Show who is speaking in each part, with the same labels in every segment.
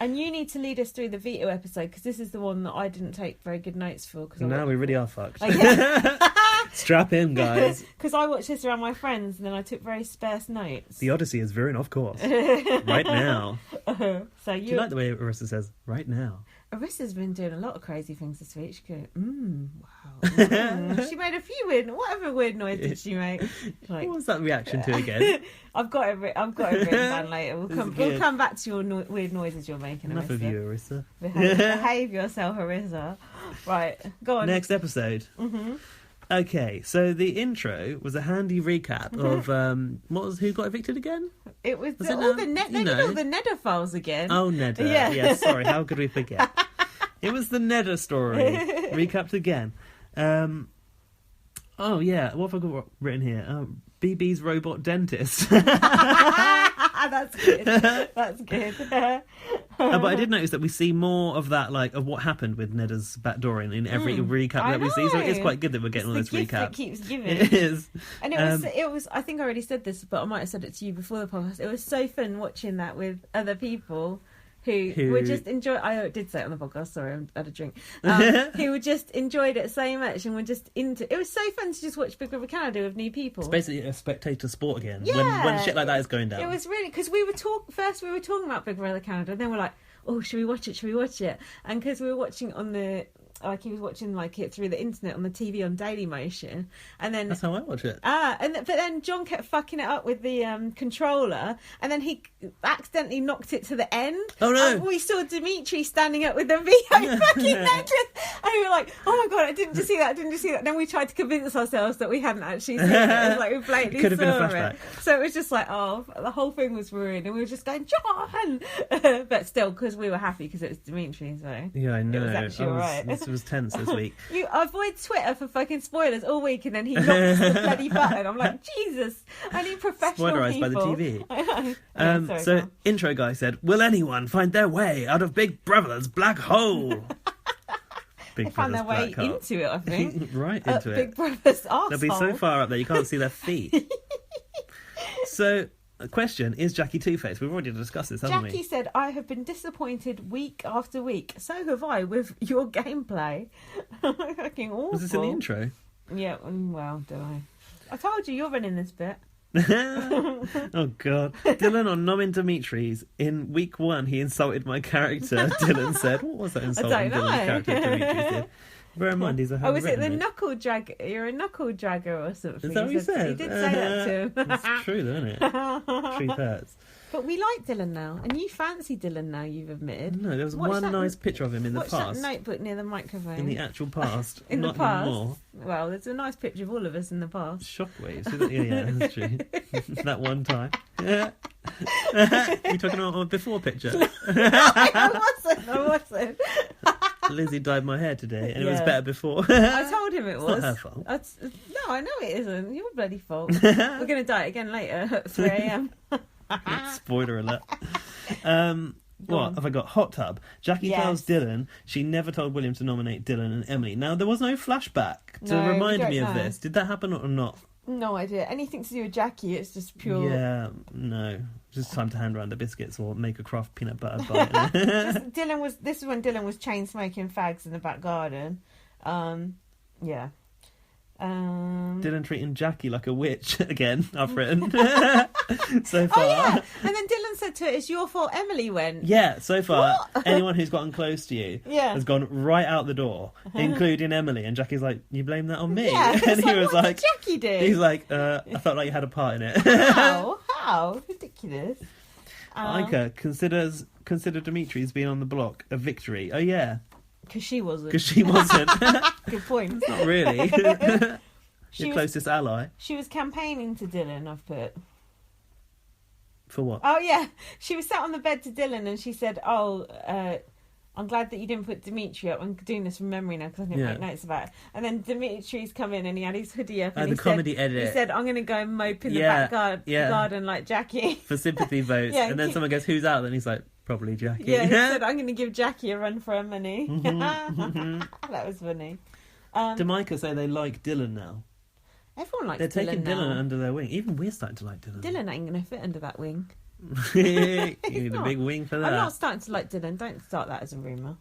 Speaker 1: And you need to lead us through the veto episode, because this is the one that I didn't take very good notes for.
Speaker 2: Now we really are fucked.
Speaker 1: Oh, yeah.
Speaker 2: Strap in, guys.
Speaker 1: Because I watched this around my friends and then I took very sparse notes.
Speaker 2: The Odyssey is veering off course. Right now.
Speaker 1: So
Speaker 2: Do you like the way Arissa says, right now?
Speaker 1: Arissa's been doing a lot of crazy things this week. She go, wow. She made a few weird, whatever weird noise did she make? Like,
Speaker 2: what was that reaction to again?
Speaker 1: I've got it written down later. We'll come back to your weird noises you're making,
Speaker 2: Enough
Speaker 1: Arissa.
Speaker 2: of you, Arissa.
Speaker 1: Behave yourself, Arissa. Right, go on.
Speaker 2: Next episode.
Speaker 1: Mm-hmm.
Speaker 2: Okay, so the intro was a handy recap of who got evicted again?
Speaker 1: It was all the Nedda files again.
Speaker 2: Oh, Nedda.
Speaker 1: Yeah.
Speaker 2: Yes, sorry, how could we forget? It was the Nedda story, recapped again. Oh, yeah, what have I got written here? BB's robot dentist.
Speaker 1: That's good. That's good.
Speaker 2: But I did notice that we see more of that, like, of what happened with Nedda's backdoor in every recap that we see. So it's quite good that we're getting all this recap.
Speaker 1: That keeps giving.
Speaker 2: It is.
Speaker 1: And it was. I think I already said this, but I might have said it to you before the podcast. It was so fun watching that with other people who would just enjoy. I did say it on the podcast. Sorry, I had a drink. Who would just enjoyed it so much and were just into. It was so fun to just watch Big Brother Canada with new people.
Speaker 2: It's basically a spectator sport again.
Speaker 1: Yeah,
Speaker 2: when shit like that is going down.
Speaker 1: It was really because we were talking about Big Brother Canada, and then we're like, oh, should we watch it? Should we watch it? And because we were watching on the. Like he was watching like it through the internet on the TV on Daily Motion, and then
Speaker 2: that's how I watch it.
Speaker 1: But then John kept fucking it up with the controller, and then he accidentally knocked it to the end.
Speaker 2: Oh no!
Speaker 1: And we saw Dimitri standing up with the VO fucking necklace, and we were like, "Oh my god, I didn't just see that! I didn't just see that!" And then we tried to convince ourselves that we hadn't actually seen it. It was like we blatantly
Speaker 2: could have been a
Speaker 1: saw
Speaker 2: flashback.
Speaker 1: it. So it was just like, oh, the whole thing was ruined, and we were just going, John, but still, because we were happy because it was Dimitri. So
Speaker 2: yeah, I know.
Speaker 1: It was actually alright.
Speaker 2: This was tense this week.
Speaker 1: You avoid Twitter for fucking spoilers all week, and then he knocks the bloody button. I'm like, Jesus, I need professional
Speaker 2: Spoilerised
Speaker 1: people.
Speaker 2: by the TV.
Speaker 1: I know. Sorry,
Speaker 2: so, intro guy said, "Will anyone find their way out of Big Brother's black hole?"
Speaker 1: They found their way into it, I think.
Speaker 2: Right into it.
Speaker 1: Big Brother's arsehole.
Speaker 2: They'll be so far up there you can't see their feet. So, the question, is Jackie Two-Faced? We've already discussed this, haven't we?
Speaker 1: Jackie said, I have been disappointed week after week. So have I with your gameplay. Fucking awful.
Speaker 2: Was this in the intro?
Speaker 1: Yeah, well, don't I? I told you, you're running this bit.
Speaker 2: Oh god. Dylan on Nomin Dimitri's in week 1 he insulted my character. Dylan said, what was that insult on Dylan's character Dimitri did? Bear in mind he's a
Speaker 1: was it the knuckle drag? You're a knuckle dragger or something.
Speaker 2: Is that what he said?
Speaker 1: He did say that to him.
Speaker 2: It's true though, isn't it? Truth hurts.
Speaker 1: But we like Dylan now, and you fancy Dylan now, you've admitted.
Speaker 2: No, there was one nice picture of him in the past.
Speaker 1: Watch that notebook near the microphone.
Speaker 2: In the actual past.
Speaker 1: In
Speaker 2: not
Speaker 1: the past.
Speaker 2: Anymore.
Speaker 1: Well, there's a nice picture of all of us in the past.
Speaker 2: Shockwaves. Yeah, that's true. That one time. Yeah. You talking about a before picture?
Speaker 1: I wasn't.
Speaker 2: Lizzie dyed my hair today, and it was better before.
Speaker 1: I told him it was.
Speaker 2: It's not her fault.
Speaker 1: No, I know it isn't. Your bloody fault. We're going to dye it again later at 3 a.m.
Speaker 2: Spoiler alert. What have I got? Hot tub. Jackie tells Dylan she never told William to nominate Dylan and Emily. Now, there was no flashback to remind me of this. Did that happen or not?
Speaker 1: No idea. Anything to do with Jackie, it's just pure...
Speaker 2: Yeah, no. Just time to hand around the biscuits or make a craft peanut butter bite.
Speaker 1: This is when Dylan was chain smoking fags in the back garden. Yeah.
Speaker 2: Dylan treating Jackie like a witch again, I've written. So far.
Speaker 1: Oh, yeah. And then Dylan said to her, it's your fault Emily went.
Speaker 2: Yeah, so far, anyone who's gotten close to you has gone right out the door, including Emily. And Jackie's like, you blame that on me?
Speaker 1: Yeah,
Speaker 2: and he was
Speaker 1: what
Speaker 2: like,
Speaker 1: did Jackie do?
Speaker 2: He's like, I felt like you had a part in it.
Speaker 1: How? Ridiculous.
Speaker 2: Ica consider Dimitri's being on the block a victory. Oh, yeah.
Speaker 1: Because she wasn't. Good point.
Speaker 2: It's not really. Your closest ally.
Speaker 1: She was campaigning to Dylan, I've put.
Speaker 2: For what?
Speaker 1: Oh, yeah. She was sat on the bed to Dylan and she said, I'm glad that you didn't put Dimitri up. I'm doing this from memory now because I didn't make notes about it. And then Dimitri's come in and he had his hoodie up. And
Speaker 2: the comedy edit.
Speaker 1: He said, I'm going to go and mope in the back garden like Jackie.
Speaker 2: For sympathy votes. And then someone goes, who's out? Then he's like, probably Jackie.
Speaker 1: Yeah, he said, I'm going to give Jackie a run for her money. That was funny.
Speaker 2: Jamaica say they like Dylan now.
Speaker 1: Everyone likes Dylan.
Speaker 2: They're taking Dylan under their wing. Even we're starting to like Dylan.
Speaker 1: Dylan ain't going to fit under that wing.
Speaker 2: You need a big wing for that.
Speaker 1: I'm not starting to like Dylan. Don't start that as a rumour.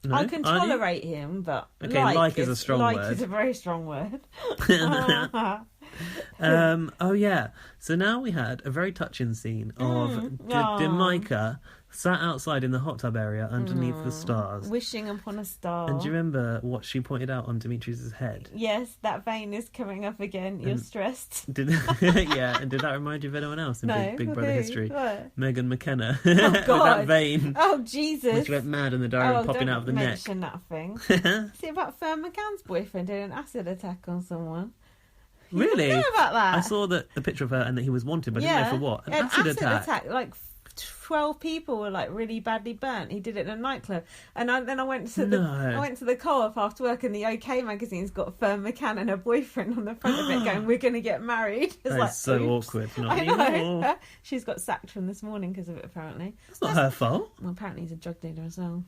Speaker 2: No?
Speaker 1: I can tolerate him, but
Speaker 2: okay, like is a strong word.
Speaker 1: Like is a very strong word.
Speaker 2: Oh yeah. So now we had a very touching scene of Demika sat outside in the hot tub area underneath the stars,
Speaker 1: wishing upon a star.
Speaker 2: And do you remember what she pointed out on Dimitri's head?
Speaker 1: Yes, that vein is coming up again. You're stressed.
Speaker 2: And did that remind you of anyone else in Big Brother history?
Speaker 1: What?
Speaker 2: Megan McKenna.
Speaker 1: Oh God.
Speaker 2: That vein.
Speaker 1: Oh Jesus.
Speaker 2: When she went mad in the diary and popping out of the neck.
Speaker 1: Mention that thing. See about Fern McCann's boyfriend did an acid attack on someone.
Speaker 2: Really?
Speaker 1: You know about that?
Speaker 2: I saw the picture of her and that he was wanted, but I didn't know for what. An acid attack.
Speaker 1: Like 12 people were like really badly burnt. He did it in a nightclub, and then I went to the co-op after work, and the OK magazine's got Fern McCann and her boyfriend on the front of it, going, "We're going to get married." It's
Speaker 2: that
Speaker 1: like,
Speaker 2: is so awkward. Not
Speaker 1: I know.
Speaker 2: anymore.
Speaker 1: She's got sacked from this morning because of it. Apparently,
Speaker 2: it's not her fault.
Speaker 1: Well, apparently he's a drug dealer as well.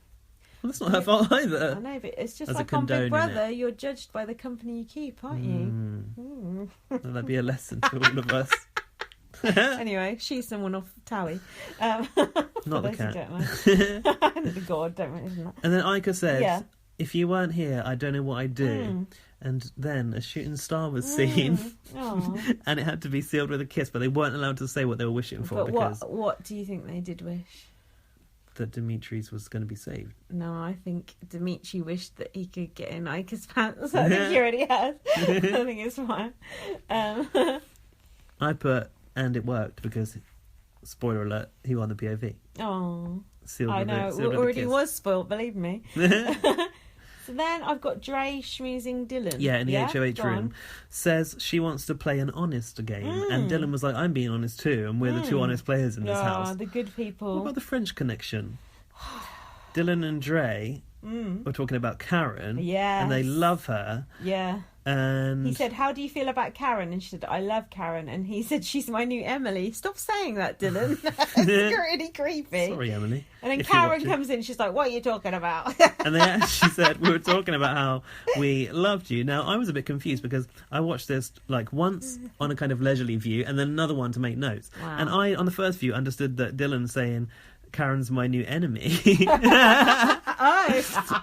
Speaker 2: Well, that's not her fault either.
Speaker 1: I know, but it's just
Speaker 2: As
Speaker 1: like on Big Brother, you're judged by the company you keep, aren't you?
Speaker 2: That'd be a lesson to all of us.
Speaker 1: Anyway, she's someone off Towie.
Speaker 2: Not the cat.
Speaker 1: God, don't mention that.
Speaker 2: And then Ica said, if you weren't here, I don't know what I'd do. And then a shooting star was seen. And it had to be sealed with a kiss, but they weren't allowed to say what they were wishing for.
Speaker 1: But what do you think they did wish?
Speaker 2: That Dimitri's was going to be saved.
Speaker 1: No, I think Dimitri wished that he could get in Ica's pants. I think he already has. I think it's fine.
Speaker 2: I put, and it worked because, spoiler alert, he won the POV.
Speaker 1: Oh,
Speaker 2: sealed
Speaker 1: I know. It already was spoilt, believe me. So then I've got Dre schmoozing Dylan.
Speaker 2: Yeah, in the HOH room. Says she wants to play an honest game. And Dylan was like, I'm being honest too. And we're the two honest players in this house.
Speaker 1: The good people.
Speaker 2: What about the French connection? Dylan and Dre were talking about Karen.
Speaker 1: Yeah.
Speaker 2: And they love her.
Speaker 1: Yeah.
Speaker 2: And
Speaker 1: he said, how do you feel about Karen? And she said, I love Karen. And he said, she's my new Emily. Stop saying that, Dylan. It's really creepy.
Speaker 2: Sorry, Emily.
Speaker 1: And then Karen comes in, she's like, what are you talking about?
Speaker 2: And they actually said, we were talking about how we loved you. Now, I was a bit confused because I watched this like once on a kind of leisurely view and then another one to make notes.
Speaker 1: Wow.
Speaker 2: And I, on the first view, understood that Dylan saying, Karen's my new enemy.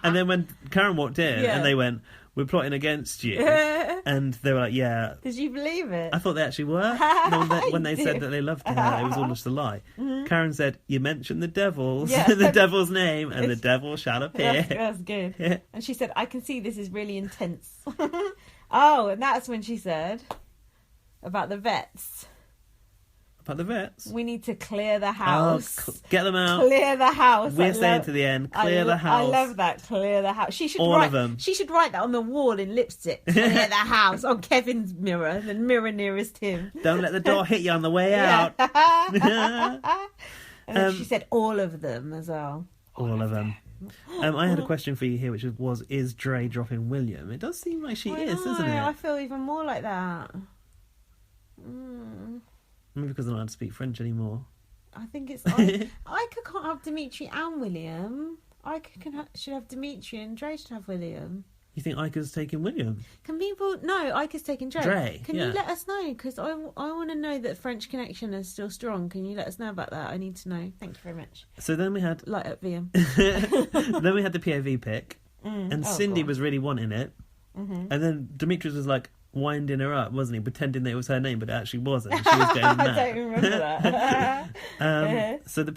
Speaker 2: And then when Karen walked in and they went, we're plotting against you. And they were like, yeah.
Speaker 1: Did you believe it?
Speaker 2: I thought they actually were. When they said that they loved her, it was all just a lie. Karen said, you mentioned the devil's, the devil's name, and the devil shall appear.
Speaker 1: That's good. Yeah. And she said, I can see this is really intense. Oh, and that's when she said about the vets.
Speaker 2: About the vets?
Speaker 1: We need to clear the house.
Speaker 2: Get them out.
Speaker 1: Clear the house.
Speaker 2: We're staying to the end. Clear the house.
Speaker 1: I love that. Clear the house. She should
Speaker 2: all of them.
Speaker 1: She should write that on the wall in lipstick. Clear the house on Kevin's mirror, the mirror nearest him.
Speaker 2: Don't let the door hit you on the way out.
Speaker 1: And then she said all of them as well.
Speaker 2: All of them. I had a question for you here, which was, is Dre dropping William? It does seem like she is, doesn't it?
Speaker 1: I feel even more like that.
Speaker 2: Maybe because I don't know how to speak French anymore.
Speaker 1: I think it's... I can't have Dimitri and William. Should have Dimitri and Dre should have William.
Speaker 2: You think Ica's taking William?
Speaker 1: Can people... No, Ica's taking Dre.
Speaker 2: Dre,
Speaker 1: Can you let us know? Because I want to know that French connection is still strong. Can you let us know about that? I need to know. Thank you very much.
Speaker 2: So then we had...
Speaker 1: Light up VM.
Speaker 2: Then we had the POV pick. And Cindy was really wanting it. And then Demetrius was like, winding her up, wasn't he? Pretending that it was her name, but it actually wasn't. She was going mad.
Speaker 1: I don't remember that.
Speaker 2: So the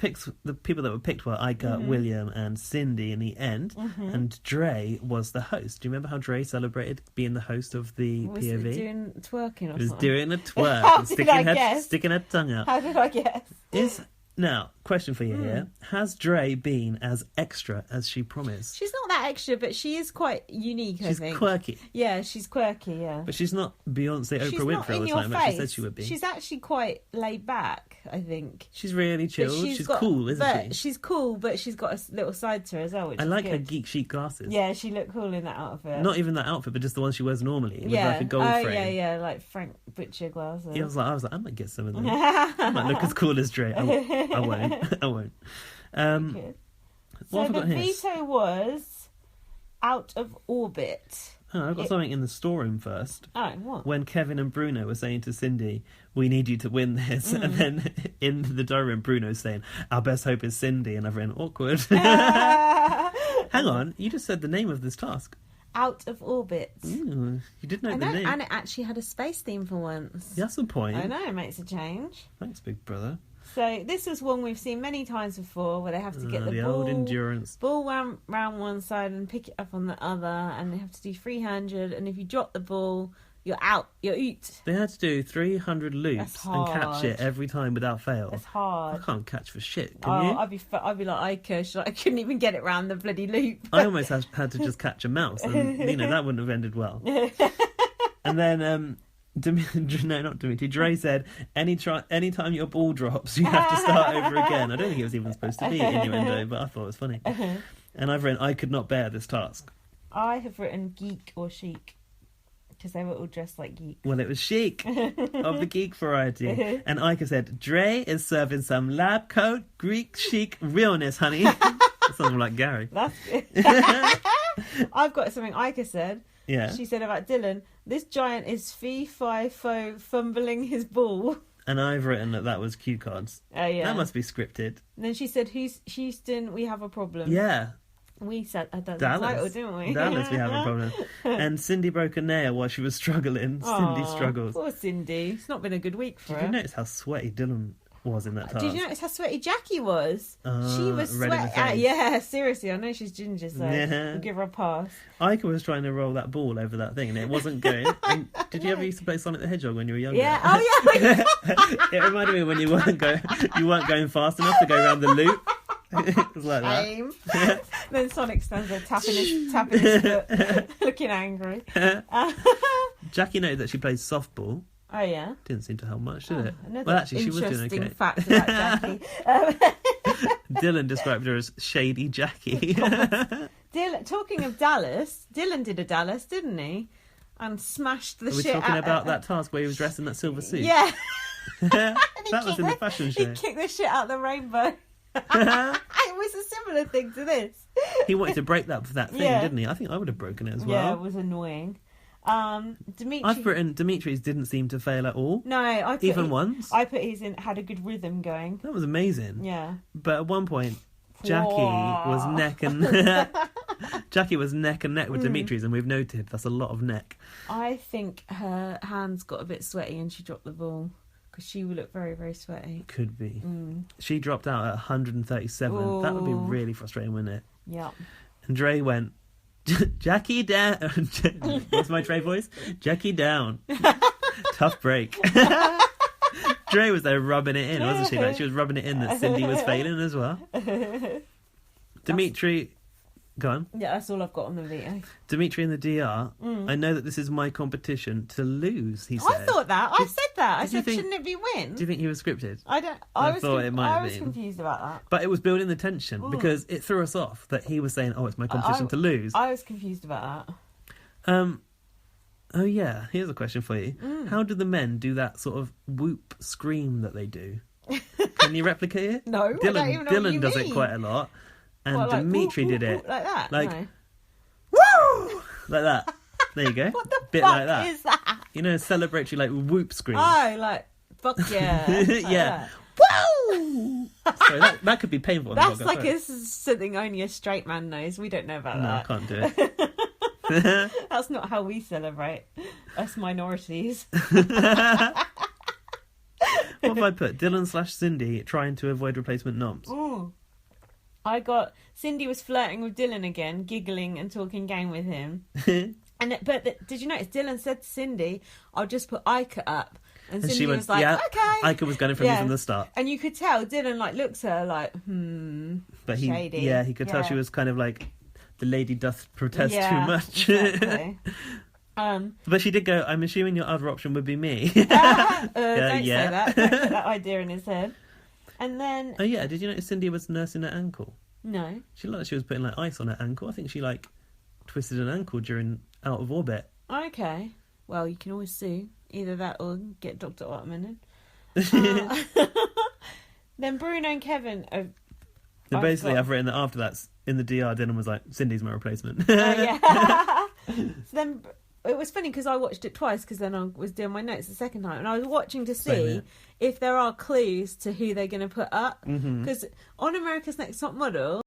Speaker 2: people that were picked were Ica, William, and Cindy in the end. And Dre was the host. Do you remember how Dre celebrated being the host of the POV?
Speaker 1: Was it doing twerking or something?
Speaker 2: He was doing a twerk.
Speaker 1: How did I guess?
Speaker 2: Sticking her tongue out.
Speaker 1: How did I guess?
Speaker 2: Now, question for you here. Has Dre been as extra as she promised?
Speaker 1: She's not that extra, but she is quite unique, I think.
Speaker 2: She's quirky.
Speaker 1: Yeah, she's quirky, yeah.
Speaker 2: But she's not Beyonce, Oprah Winfrey all the time, like she said she would be.
Speaker 1: She's actually quite laid back, I think.
Speaker 2: She's really chilled. She's cool, isn't she?
Speaker 1: She's cool, but she's got a little side to her as well, which
Speaker 2: I like
Speaker 1: good.
Speaker 2: her geek chic glasses.
Speaker 1: Yeah, she looked cool in that outfit.
Speaker 2: Not even that outfit, but just the one she wears normally. With like a gold frame.
Speaker 1: Yeah, like Frank Butcher glasses.
Speaker 2: Yeah, I was like, I might get some of them. I might look as cool as Dre. I won't. I won't.
Speaker 1: So the veto was out of orbit.
Speaker 2: Oh, I've got something in the storeroom first.
Speaker 1: Oh, what?
Speaker 2: When Kevin and Bruno were saying to Cindy, we need you to win this. And then in the diary room, Bruno's saying, our best hope is Cindy. And I've written, awkward. Hang on, you just said the name of this task.
Speaker 1: Out of Orbit.
Speaker 2: Ooh, you did know the name.
Speaker 1: And it actually had a space theme for once.
Speaker 2: That's the point.
Speaker 1: I know, it makes a change.
Speaker 2: Thanks, big brother.
Speaker 1: So this was one we've seen many times before, where they have to get the ball,
Speaker 2: old endurance
Speaker 1: ball round one side and pick it up on the other, and they have to do 300. And if you drop the ball, you're out. You're out.
Speaker 2: They had to do 300 loops and catch it every time without fail.
Speaker 1: It's hard.
Speaker 2: I can't catch for shit. Can you?
Speaker 1: I'd be like Ike. I couldn't even get it round the bloody loop.
Speaker 2: I almost had to just catch a mouse, and that wouldn't have ended well. And then not Dimitri. Dre said, anytime your ball drops, you have to start over again. I don't think it was even supposed to be innuendo, but I thought it was funny. And I've written, I could not bear this task.
Speaker 1: I have written geek or chic, because they were all dressed like geeks.
Speaker 2: Well, it was chic, of the geek variety. And Ike said, Dre is serving some lab coat, Greek chic realness, honey. That sounds like Gary.
Speaker 1: That's good. I've got something Ike said.
Speaker 2: Yeah.
Speaker 1: She said about Dylan, this giant is fee-fi-fo fumbling his ball.
Speaker 2: And I've written that was cue cards.
Speaker 1: Oh, yeah.
Speaker 2: That must be scripted.
Speaker 1: And then she said, Houston, we have a problem.
Speaker 2: Yeah.
Speaker 1: We said that
Speaker 2: Dallas.
Speaker 1: title, didn't we?
Speaker 2: Dallas, we have a problem. And Cindy broke a nail while she was struggling. Cindy struggles.
Speaker 1: Poor Cindy. It's not been a good week for her.
Speaker 2: Did you notice how sweaty Dylan was in that task?
Speaker 1: Did you notice how sweaty Jackie was? She was sweaty. Yeah, seriously. I know she's ginger, so we'll give her a pass.
Speaker 2: Ike was trying to roll that ball over that thing and it wasn't going. And did you ever used to play Sonic the Hedgehog when you were younger?
Speaker 1: Yeah. Oh, yeah.
Speaker 2: It reminded me when you weren't going fast enough to go around the loop. It was like that.
Speaker 1: Then Sonic stands there tapping his foot, looking angry.
Speaker 2: Jackie noted that she plays softball.
Speaker 1: Oh, yeah?
Speaker 2: Didn't seem to help much, did it?
Speaker 1: Well, actually, she was doing okay. Interesting fact about Jackie.
Speaker 2: Dylan described her as Shady Jackie.
Speaker 1: Dylan, talking of Dallas, Dylan did a Dallas, didn't he? And smashed the shit out.
Speaker 2: Are we talking about that task where he was dressed in that silver suit?
Speaker 1: Yeah.
Speaker 2: That was in the fashion show.
Speaker 1: He kicked the shit out of the rainbow. It was a similar thing to this.
Speaker 2: He wanted to break that thing, didn't he? I think I would have broken it as well.
Speaker 1: Yeah, it was annoying. Dimitri.
Speaker 2: I've written Dimitri's didn't seem to fail at all.
Speaker 1: No,
Speaker 2: once.
Speaker 1: I put had a good rhythm going.
Speaker 2: That was amazing.
Speaker 1: Yeah.
Speaker 2: But at one point, Jackie was neck and neck with Dimitri's, and we've noted that's a lot of neck.
Speaker 1: I think her hands got a bit sweaty and she dropped the ball. Because she would look very, very sweaty.
Speaker 2: Could be. She dropped out at 137. Ooh. That would be really frustrating, wouldn't it?
Speaker 1: Yeah.
Speaker 2: And Dre went, Jackie down. What's my Dre voice? Jackie down. Tough break. Dre was there rubbing it in, wasn't she? Like she was rubbing it in that Cindy was failing as well. Dimitri... Go on.
Speaker 1: Yeah, that's all I've got on the veto.
Speaker 2: Dimitri in the DR, I know that this is my competition to lose, he said.
Speaker 1: I thought that. I said that. I said, shouldn't it be win?
Speaker 2: Do you think he was scripted?
Speaker 1: I don't... I was confused about that.
Speaker 2: But it was building the tension because it threw us off that he was saying, it's my competition to lose.
Speaker 1: I was confused about that.
Speaker 2: Oh, yeah. Here's a question for you. How do the men do that sort of whoop scream that they do? Can you replicate it?
Speaker 1: No, I don't even know
Speaker 2: Dylan does it quite a lot. And Dimitri did it.
Speaker 1: Like that?
Speaker 2: Like,
Speaker 1: no.
Speaker 2: Woo! Like that. There you go.
Speaker 1: What the
Speaker 2: Bit
Speaker 1: fuck
Speaker 2: like that.
Speaker 1: is that?
Speaker 2: You know, celebratory, like, whoop scream.
Speaker 1: Oh, like, fuck yeah.
Speaker 2: Yeah. Woo! Sorry, that could be painful.
Speaker 1: That's like something only a straight man knows. We don't know about that.
Speaker 2: No, I can't do it.
Speaker 1: That's not how we celebrate, us minorities.
Speaker 2: What have I put? Dylan/Cindy trying to avoid replacement noms.
Speaker 1: Ooh. I got Cindy was flirting with Dylan again, giggling and talking game with him. Did you notice Dylan said to Cindy, "I'll just put Ike up," and Cindy was like, "Okay."
Speaker 2: Ike was gunning for me from the start,
Speaker 1: and you could tell Dylan looks at her like,
Speaker 2: But
Speaker 1: shady.
Speaker 2: He could tell she was kind of like, the lady doth protest too much.
Speaker 1: Exactly.
Speaker 2: But she did go, I'm assuming your other option would be me.
Speaker 1: Don't say that. Don't put that idea in his head. And then...
Speaker 2: Oh, yeah. Did you notice Cindy was nursing her ankle?
Speaker 1: No.
Speaker 2: She looked like she was putting, like, ice on her ankle. I think she, like, twisted an ankle during Out of Orbit.
Speaker 1: Okay. Well, you can always sue. Either that or get Dr. Ottman in. Then Bruno and Kevin...
Speaker 2: I've written that after that, in the DR, Dylan was like, Cindy's my replacement.
Speaker 1: Oh, yeah. So then it was funny because I watched it twice because then I was doing my notes the second time and I was watching to see if there are clues to who they're going to put up. Because on America's Next Top Model,